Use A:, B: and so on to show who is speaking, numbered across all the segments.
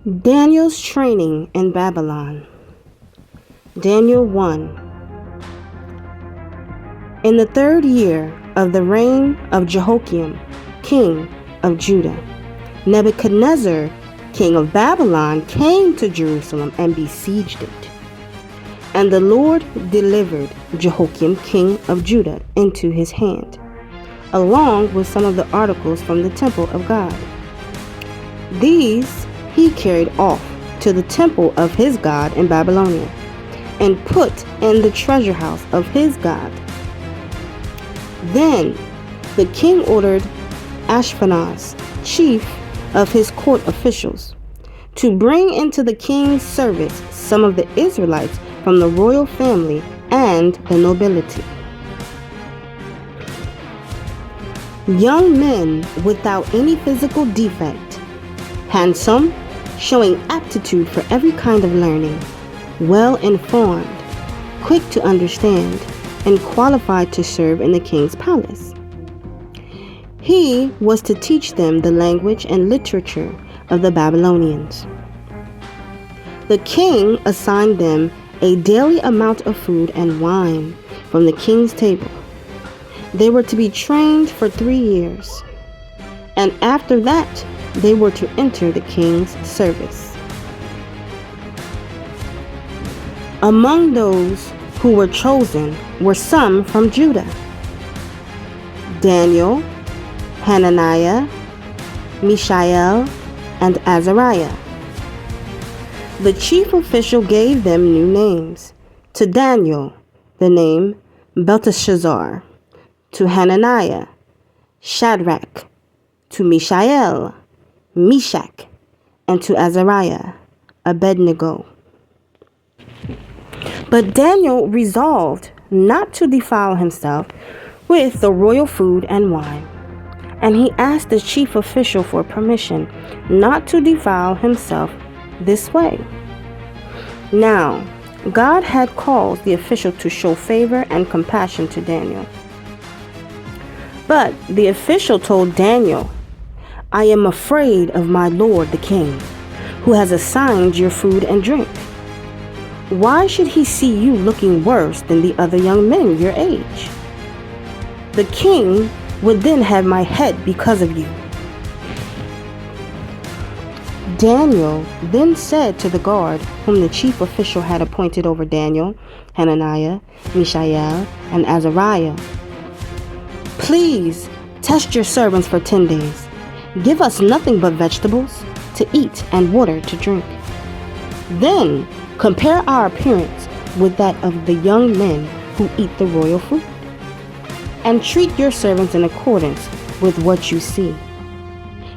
A: Daniel's training in Babylon. Daniel 1. In the 3rd year of the reign of Jehoiakim, king of Judah, Nebuchadnezzar, king of Babylon, came to Jerusalem and besieged it. And the Lord delivered Jehoiakim, king of Judah, into his hand, along with some of the articles from the temple of God. These he carried off to the temple of his God in Babylonia, and put in the treasure house of his God. Then the king ordered Ashpenaz, chief of his court officials, to bring into the king's service some of the Israelites from the royal family and the nobility. Young men without any physical defect, handsome, showing aptitude for every kind of learning, well-informed, quick to understand, and qualified to serve in the king's palace. He was to teach them the language and literature of the Babylonians. The king assigned them a daily amount of food and wine from the king's table. They were to be trained for 3 years, and after that, they were to enter the king's service. Among those who were chosen were some from Judah: Daniel, Hananiah, Mishael, and Azariah. The chief official gave them new names. To Daniel, the name Belteshazzar; to Hananiah, Shadrach; to Mishael, Meshach; and to Azariah, Abednego. But Daniel resolved not to defile himself with the royal food and wine, and he asked the chief official for permission not to defile himself this way. Now, God had caused the official to show favor and compassion to Daniel. But the official told Daniel, "I am afraid of my lord the king, who has assigned your food and drink. Why should he see you looking worse than the other young men your age? The king would then have my head because of you." Daniel then said to the guard whom the chief official had appointed over Daniel, Hananiah, Mishael, and Azariah, "Please test your servants for 10 days. Give us nothing but vegetables to eat and water to drink. Then compare our appearance with that of the young men who eat the royal food, and treat your servants in accordance with what you see."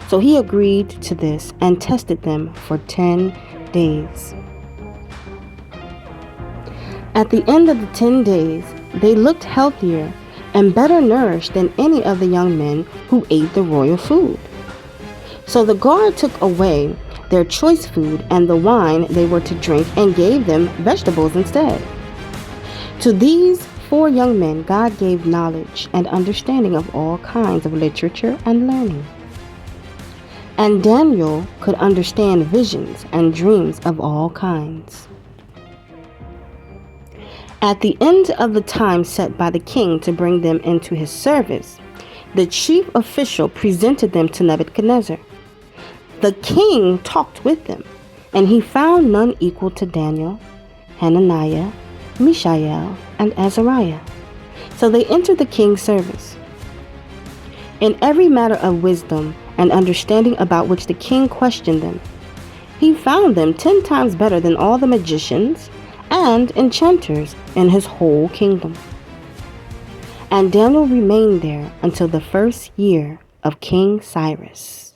A: So he agreed to this and tested them for 10 days. At the end of the 10 days, they looked healthier and better nourished than any of the young men who ate the royal food. So the guard took away their choice food and the wine they were to drink and gave them vegetables instead. To these 4 young men, God gave knowledge and understanding of all kinds of literature and learning. And Daniel could understand visions and dreams of all kinds. At the end of the time set by the king to bring them into his service, the chief official presented them to Nebuchadnezzar. The king talked with them, and he found none equal to Daniel, Hananiah, Mishael, and Azariah. So they entered the king's service. In every matter of wisdom and understanding about which the king questioned them, he found them 10 times better than all the magicians and enchanters in his whole kingdom. And Daniel remained there until the 1st year of King Cyrus.